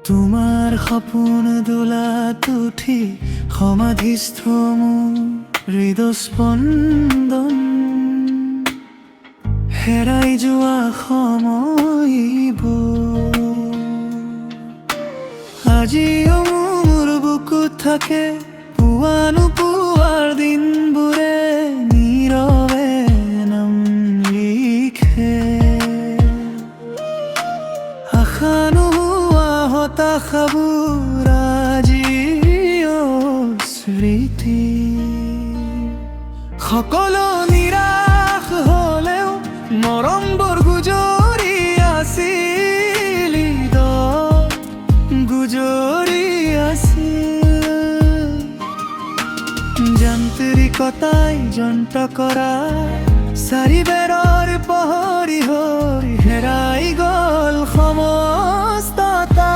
তোমাৰ সপোন দোলাত উঠি সমাধিস্থ মোৰ হৃদস্পন্দন হেৰাই যোৱা সময়বোৰ আজিও মোৰ বুকুত থাকে পুৱা নোপোৱাৰ দিনবোৰে নীৰৱে নাম লিখে আশা নোহোৱা হতাশাবোৰ আজিও স্মৃতি সকলো নিৰাশ হলেও মৰমবোৰ গুজৰি আছিল গুজৰি আছিল যান্ত্ৰিকতাই যন্ত্ৰ কৰা চাৰিবেৰৰ পহৰি হৈ হেৰাই গল সমস্ততা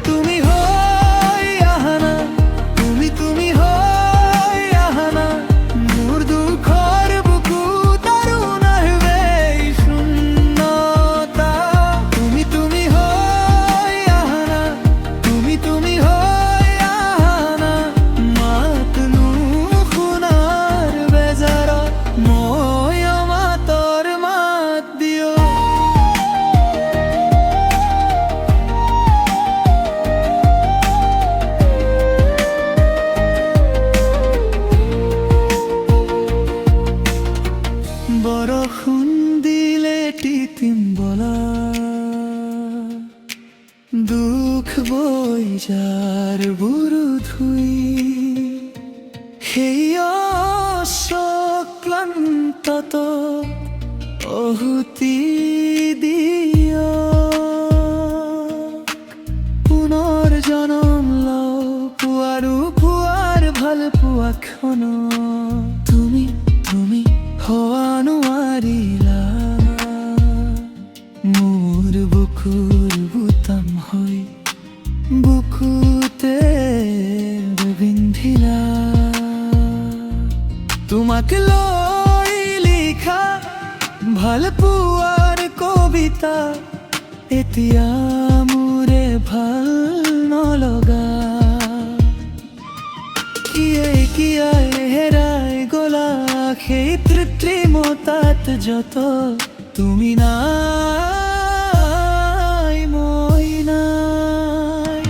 তুমি হৈ আহা না তুমি হৈ আহা না মোৰ দুখৰ বুকুত আৰু নাহিবে শূন্যতা তুমি হৈ আহা না তুমি হৈ আহা না মাত নুশুনাৰ বেজাৰত মই অমাতৰ মাত দিও বৰষুণ দিলে টিটিম বলা দুখ বৈ যাৰ বুৰু ধুই সেই অক্লান্তত অহুতি দিয় পুনৰ জনম লওঁ পুৱাৰো পুৱাৰ ভাল পোৱাখন তুমি হোৱা নোৱাৰিলা মোৰ বুকুৰ বুতাম হৈ বুকুতে বিন্ধিলা তোমাক লৈ লিখা ভাল পোৱাৰ কবিতা এতিয়া মোৰে ভাল নলগা কিয় হেৰাই গলা সেই কৃত্ৰিমতাত যত তুমি নাই মই নাই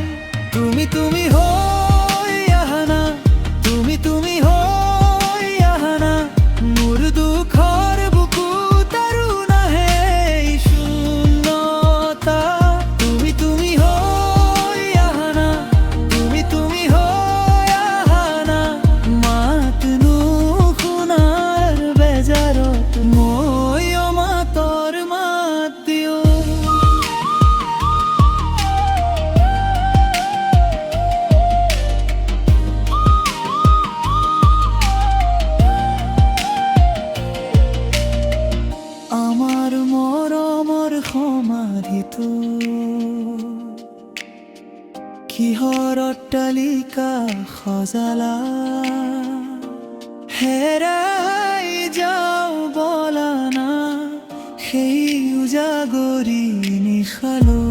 তুমি হৈ আহা না তুমি হৈ আহা না মোৰ দুখৰ বুকুত আৰু নাহে শূন্যতা তুমি হৈ আহা না তুমি হৈ আহা না মাত নুশুনাৰ বেজাৰত মই অমাতৰ মাত দিও আমাৰ মৰমৰ সমাধিটো কিহৰ অট্টালিকা সজালা হেৰাই যাও বলা না সেই উজাগৰি নিশালো